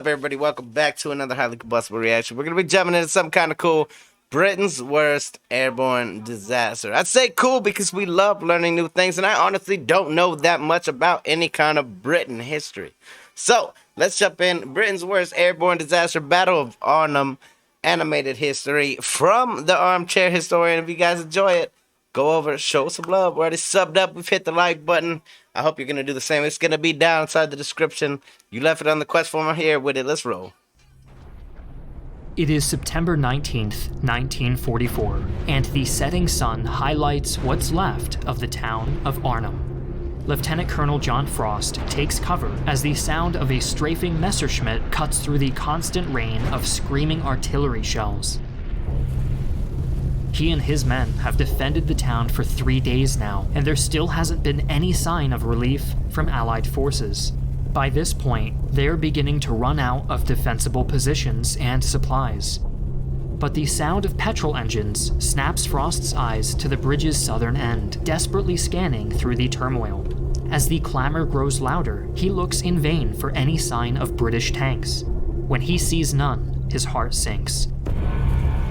Everybody, welcome back to another highly combustible reaction. We're gonna be jumping into something kind of cool. Britain's worst airborne disaster. I'd say cool because we love learning new things, and I honestly don't know that much about any kind of Britain history. So let's jump in. Britain's worst airborne disaster, Battle of Arnhem, animated history from the Armchair Historian. If you guys enjoy it, go over, show some love. We're already subbed up. We've hit the like button. I hope you're going to do the same. It's going to be down inside the description. You left it on the quest form. I'm here with it. Let's roll. It is September 19th, 1944, and the setting sun highlights what's left of the town of Arnhem. Lieutenant Colonel John Frost takes cover as the sound of a strafing Messerschmitt cuts through the constant rain of screaming artillery shells. He and his men have defended the town for 3 days now, and there still hasn't been any sign of relief from Allied forces. By this point, they're beginning to run out of defensible positions and supplies. But the sound of petrol engines snaps Frost's eyes to the bridge's southern end, desperately scanning through the turmoil. As the clamor grows louder, he looks in vain for any sign of British tanks. When he sees none, his heart sinks.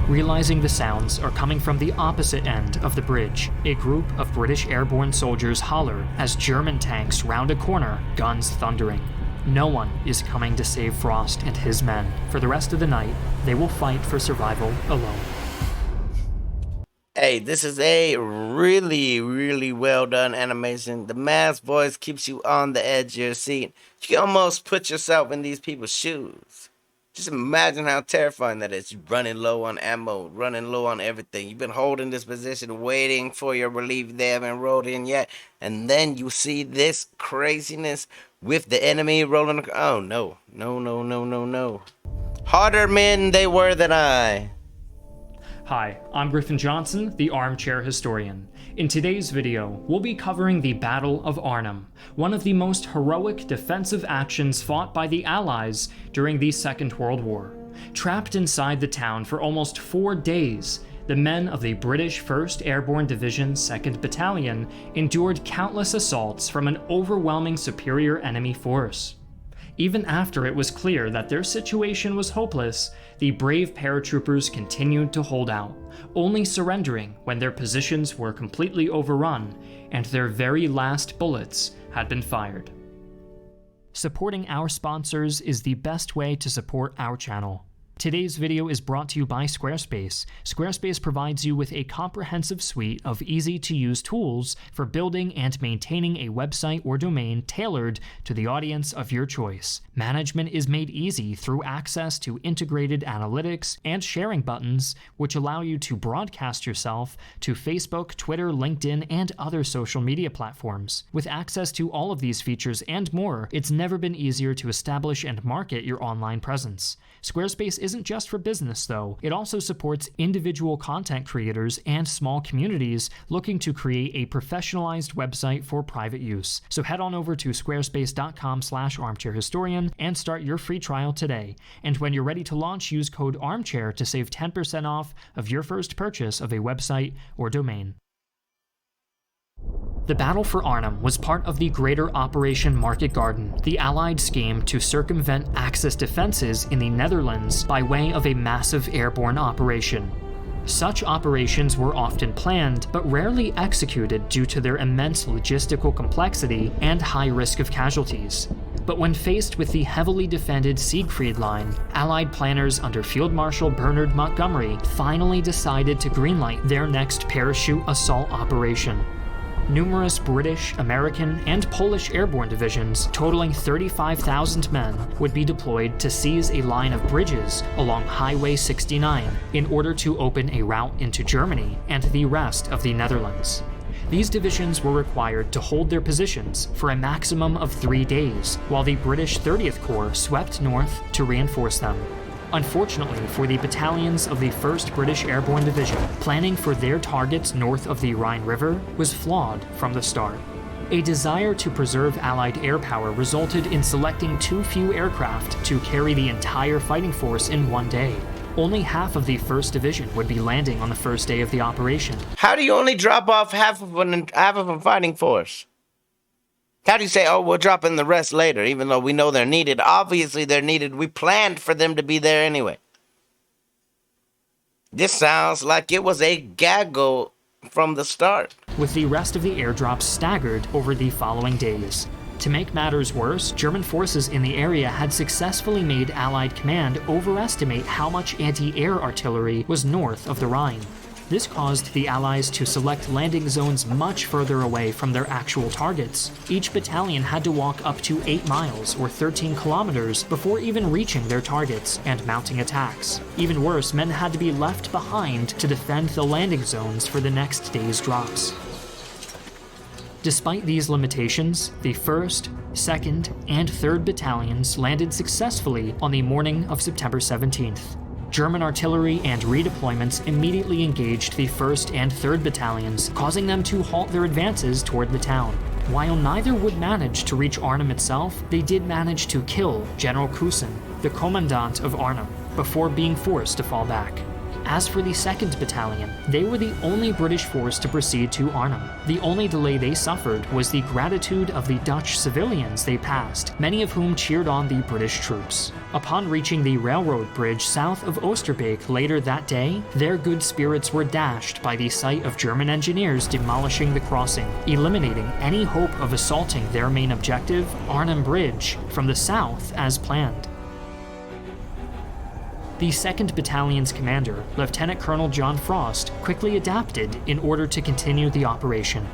Realizing the sounds are coming from the opposite end of the bridge, a group of British airborne soldiers holler as German tanks round a corner, guns thundering. No one is coming to save Frost and his men. For the rest of the night, they will fight for survival alone. Hey, this is a really well done animation. The masked voice keeps you on the edge of your seat. You can almost put yourself in these people's shoes. Just imagine how terrifying that is. You're running low on ammo, running low on everything. You've been holding this position, waiting for your relief. They haven't rolled in yet. And then you see this craziness with the enemy rolling. Oh, no. No. Harder men they were than I. Hi, I'm Griffin Johnson, the Armchair Historian. In today's video, we'll be covering the Battle of Arnhem, one of the most heroic defensive actions fought by the Allies during the Second World War. Trapped inside the town for almost 4 days, the men of the British 1st Airborne Division 2nd Battalion endured countless assaults from an overwhelming superior enemy force. Even after it was clear that their situation was hopeless, the brave paratroopers continued to hold out, only surrendering when their positions were completely overrun and their very last bullets had been fired. Supporting our sponsors is the best way to support our channel. Today's video is brought to you by Squarespace. Squarespace provides you with a comprehensive suite of easy-to-use tools for building and maintaining a website or domain tailored to the audience of your choice. Management is made easy through access to integrated analytics and sharing buttons, which allow you to broadcast yourself to Facebook, Twitter, LinkedIn, and other social media platforms. With access to all of these features and more, it's never been easier to establish and market your online presence. Squarespace isn't just for business, though. It also supports individual content creators and small communities looking to create a professionalized website for private use. So head on over to squarespace.com/armchairhistorian and start your free trial today. And when you're ready to launch, use code ARMCHAIR to save 10% off of your first purchase of a website or domain. The battle for Arnhem was part of the greater Operation Market Garden, the Allied scheme to circumvent Axis defenses in the Netherlands by way of a massive airborne operation. Such operations were often planned, but rarely executed due to their immense logistical complexity and high risk of casualties. But when faced with the heavily defended Siegfried Line, Allied planners under Field Marshal Bernard Montgomery finally decided to greenlight their next parachute assault operation. Numerous British, American, and Polish airborne divisions, totaling 35,000 men, would be deployed to seize a line of bridges along Highway 69 in order to open a route into Germany and the rest of the Netherlands. These divisions were required to hold their positions for a maximum of 3 days, while the British 30th Corps swept north to reinforce them. Unfortunately for the battalions of the 1st British Airborne Division, planning for their targets north of the Rhine River was flawed from the start. A desire to preserve Allied air power resulted in selecting too few aircraft to carry the entire fighting force in one day. Only half of the 1st Division would be landing on the first day of the operation. How do you only drop off half of a fighting force? How do you say, oh, we'll drop in the rest later, even though we know they're needed? Obviously, they're needed. We planned for them to be there anyway. This sounds like it was a gaggle from the start. With the rest of the airdrops staggered over the following days. To make matters worse, German forces in the area had successfully made Allied command overestimate how much anti-air artillery was north of the Rhine. This caused the Allies to select landing zones much further away from their actual targets. Each battalion had to walk up to 8 miles or 13 kilometers before even reaching their targets and mounting attacks. Even worse, men had to be left behind to defend the landing zones for the next day's drops. Despite these limitations, the 1st, 2nd, and 3rd battalions landed successfully on the morning of September 17th. German artillery and redeployments immediately engaged the 1st and 3rd battalions, causing them to halt their advances toward the town. While neither would manage to reach Arnhem itself, they did manage to kill General Kusen, the commandant of Arnhem, before being forced to fall back. As for the 2nd Battalion, they were the only British force to proceed to Arnhem. The only delay they suffered was the gratitude of the Dutch civilians they passed, many of whom cheered on the British troops. Upon reaching the railroad bridge south of Oosterbeek later that day, their good spirits were dashed by the sight of German engineers demolishing the crossing, eliminating any hope of assaulting their main objective, Arnhem Bridge, from the south as planned. The 2nd Battalion's commander, Lieutenant Colonel John Frost, quickly adapted in order to continue the operation.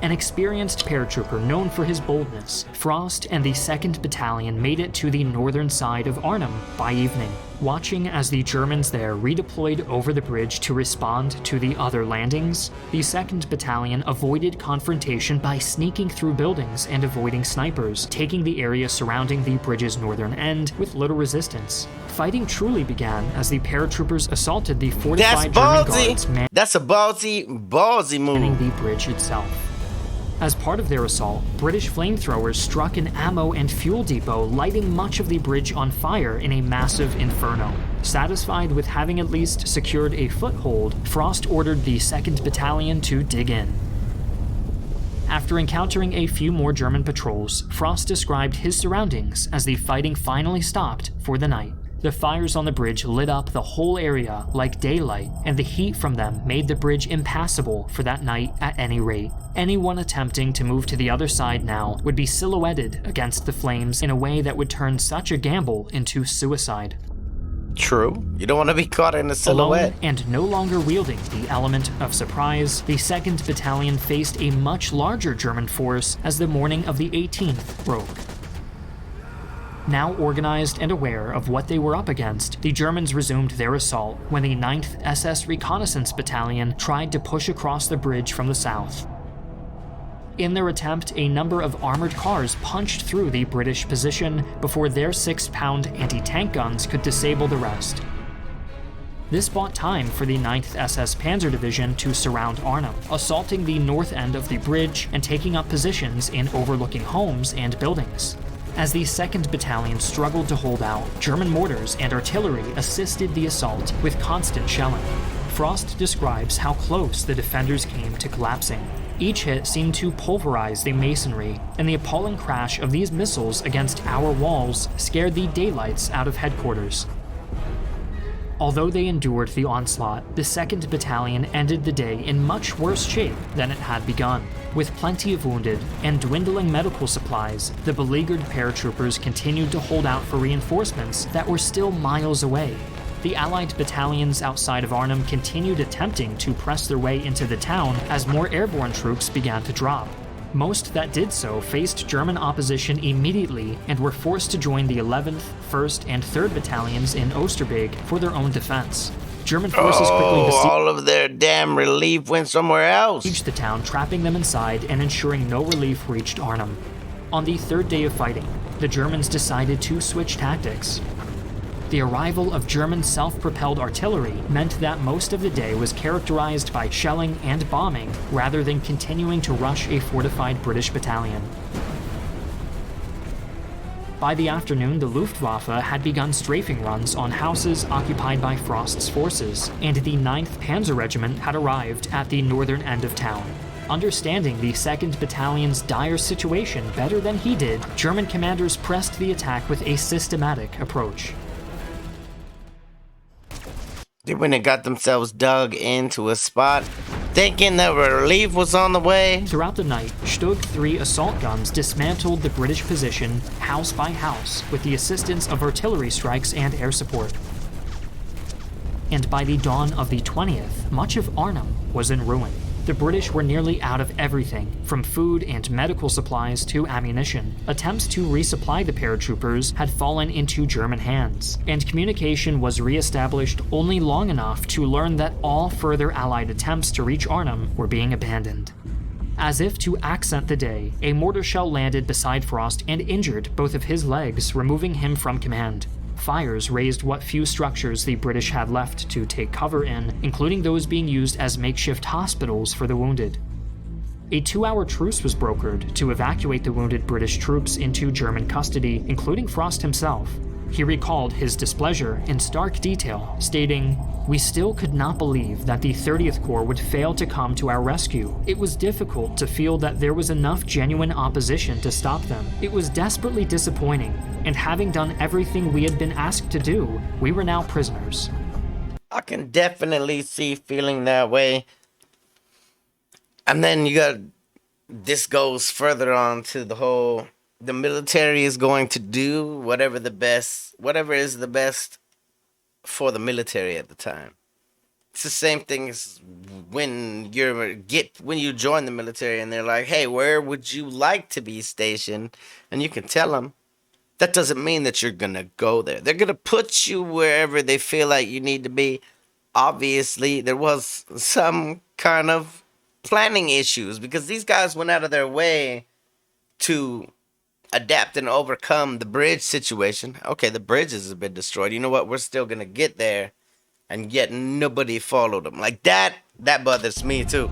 An experienced paratrooper known for his boldness, Frost and the 2nd Battalion made it to the northern side of Arnhem by evening. Watching as the Germans there redeployed over the bridge to respond to the other landings, the 2nd Battalion avoided confrontation by sneaking through buildings and avoiding snipers, taking the area surrounding the bridge's northern end with little resistance. Fighting truly began as the paratroopers assaulted the fortified German guards That's a ballsy move. manning the bridge itself. As part of their assault, British flamethrowers struck an ammo and fuel depot, lighting much of the bridge on fire in a massive inferno. Satisfied with having at least secured a foothold, Frost ordered the 2nd Battalion to dig in. After encountering a few more German patrols, Frost described his surroundings as the fighting finally stopped for the night. The fires on the bridge lit up the whole area like daylight, and the heat from them made the bridge impassable for that night at any rate. Anyone attempting to move to the other side now would be silhouetted against the flames in a way that would turn such a gamble into suicide. True. You don't want to be caught in a silhouette. Alone and no longer wielding the element of surprise, the 2nd Battalion faced a much larger German force as the morning of the 18th broke. Now organized and aware of what they were up against, the Germans resumed their assault when the 9th SS Reconnaissance Battalion tried to push across the bridge from the south. In their attempt, a number of armored cars punched through the British position before their 6-pound anti-tank guns could disable the rest. This bought time for the 9th SS Panzer Division to surround Arnhem, assaulting the north end of the bridge and taking up positions in overlooking homes and buildings. As the 2nd Battalion struggled to hold out, German mortars and artillery assisted the assault with constant shelling. Frost describes how close the defenders came to collapsing. Each hit seemed to pulverize the masonry, and the appalling crash of these missiles against our walls scared the daylights out of headquarters. Although they endured the onslaught, the 2nd Battalion ended the day in much worse shape than it had begun. With plenty of wounded and dwindling medical supplies, the beleaguered paratroopers continued to hold out for reinforcements that were still miles away. The Allied battalions outside of Arnhem continued attempting to press their way into the town as more airborne troops began to drop. Most that did so faced German opposition immediately and were forced to join the 11th, 1st, and 3rd Battalions in Oosterbeek for their own defense. German forces quickly besieged all of their damn relief went somewhere else. The town, trapping them inside and ensuring no relief reached Arnhem. On the 3rd day of fighting, the Germans decided to switch tactics. The arrival of German self-propelled artillery meant that most of the day was characterized by shelling and bombing rather than continuing to rush a fortified British battalion. By the afternoon, the Luftwaffe had begun strafing runs on houses occupied by Frost's forces, and the 9th Panzer Regiment had arrived at the northern end of town. Understanding the 2nd Battalion's dire situation better than he did, German commanders pressed the attack with a systematic approach. They went and got themselves dug into a spot, thinking that relief was on the way. Throughout the night, Stug 3 assault guns dismantled the British position house by house with the assistance of artillery strikes and air support. And by the dawn of the 20th, much of Arnhem was in ruin. The British were nearly out of everything, from food and medical supplies to ammunition. Attempts to resupply the paratroopers had fallen into German hands, and communication was re-established only long enough to learn that all further Allied attempts to reach Arnhem were being abandoned. As if to accent the day, a mortar shell landed beside Frost and injured both of his legs, removing him from command. Fires razed what few structures the British had left to take cover in, including those being used as makeshift hospitals for the wounded. A 2-hour truce was brokered to evacuate the wounded British troops into German custody, including Frost himself. He recalled his displeasure in stark detail, stating, "We still could not believe that the 30th Corps would fail to come to our rescue. It was difficult to feel that there was enough genuine opposition to stop them. It was desperately disappointing, and having done everything we had been asked to do, we were now prisoners." I can definitely see feeling that way. And then this goes further on to the whole, the military is going to do whatever is the best for the military at the time. It's the same thing as when you join the military and they're like, "Hey, where would you like to be stationed?" And you can tell them. That doesn't mean that you're gonna go there. They're gonna put you wherever they feel like you need to be. Obviously, there was some kind of planning issues because these guys went out of their way to adapt and overcome the bridge situation. Okay, the bridges have been destroyed. You know what? We're still gonna get there, and yet nobody followed them. Like that bothers me too.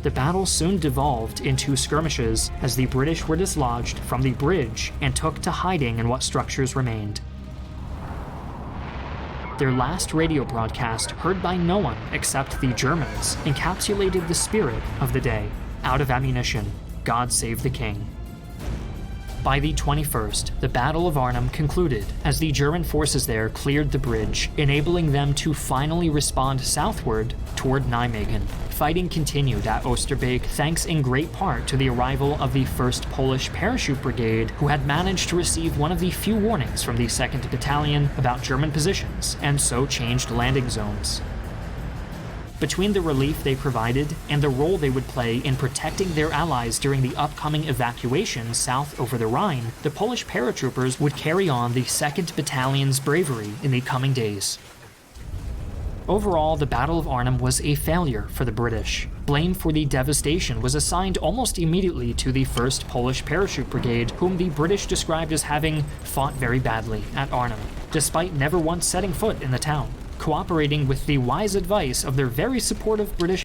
The battle soon devolved into skirmishes as the British were dislodged from the bridge and took to hiding in what structures remained. Their last radio broadcast, heard by no one except the Germans, encapsulated the spirit of the day. Out of ammunition, God save the King. By the 21st, the Battle of Arnhem concluded as the German forces there cleared the bridge, enabling them to finally respond southward toward Nijmegen. Fighting continued at Oosterbeek thanks in great part to the arrival of the 1st Polish Parachute Brigade, who had managed to receive one of the few warnings from the 2nd Battalion about German positions, and so changed landing zones. Between the relief they provided and the role they would play in protecting their allies during the upcoming evacuation south over the Rhine, the Polish paratroopers would carry on the 2nd Battalion's bravery in the coming days. Overall, the Battle of Arnhem was a failure for the British. Blame for the devastation was assigned almost immediately to the 1st Polish Parachute Brigade, whom the British described as having fought very badly at Arnhem, despite never once setting foot in the town. Cooperating with the wise advice of their very supportive British.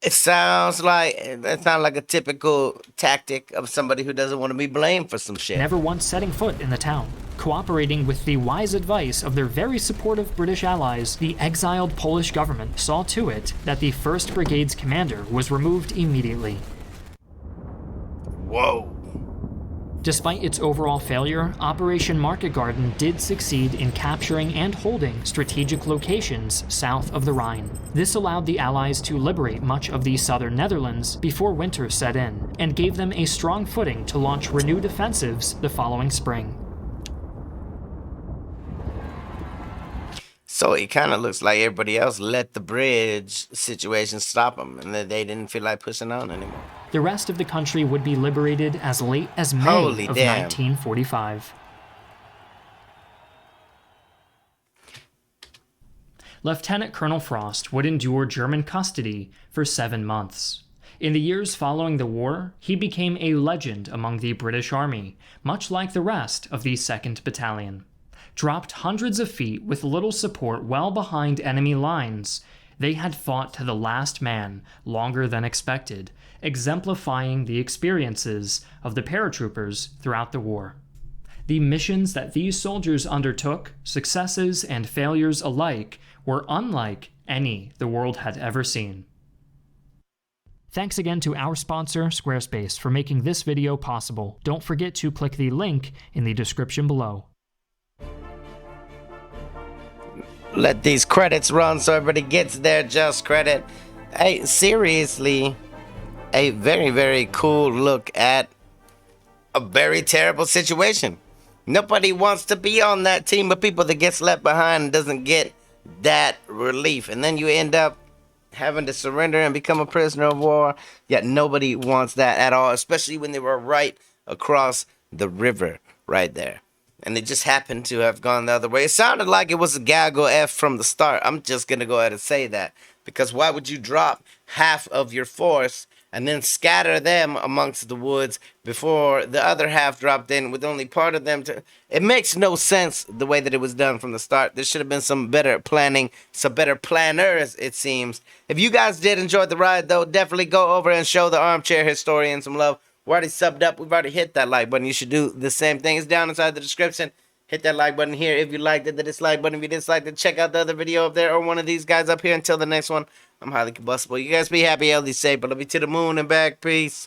It sounds like a typical tactic of somebody who doesn't want to be blamed for some shit. Never once setting foot in the town. Cooperating with the wise advice of their very supportive British allies, the exiled Polish government saw to it that the 1st Brigade's commander was removed immediately. Whoa. Despite its overall failure, Operation Market Garden did succeed in capturing and holding strategic locations south of the Rhine. This allowed the Allies to liberate much of the southern Netherlands before winter set in, and gave them a strong footing to launch renewed offensives the following spring. So it kind of looks like everybody else let the bridge situation stop them, and that they didn't feel like pushing on anymore. The rest of the country would be liberated as late as May Holy of damn. 1945. Lieutenant Colonel Frost would endure German custody for 7 months. In the years following the war, he became a legend among the British Army, much like the rest of the 2nd Battalion. Dropped hundreds of feet with little support well behind enemy lines, they had fought to the last man longer than expected, exemplifying the experiences of the paratroopers throughout the war. The missions that these soldiers undertook, successes and failures alike, were unlike any the world had ever seen. Thanks again to our sponsor, Squarespace, for making this video possible. Don't forget to click the link in the description below. Let these credits run so everybody gets their just credit. Hey, seriously, a very, very cool look at a very terrible situation. Nobody wants to be on that team of people that gets left behind and doesn't get that relief. And then you end up having to surrender and become a prisoner of war. Yet nobody wants that at all, especially when they were right across the river right there. And it just happened to have gone the other way. It sounded like it was a gaggle F from the start. I'm just going to go ahead and say that. Because why would you drop half of your force and then scatter them amongst the woods before the other half dropped in with only part of them to... It makes no sense the way that it was done from the start. There should have been some better planning, some better planners, it seems. If you guys did enjoy the ride, though, definitely go over and show the Armchair Historian some love. We're already subbed up. We've already hit that like button. You should do the same thing. It's down inside the description. Hit that like button here if you liked it, the dislike button if you disliked it. Check out the other video up there or one of these guys up here. Until the next one, I'm highly combustible. You guys be happy, healthy, safe, but let me to the moon and back. Peace.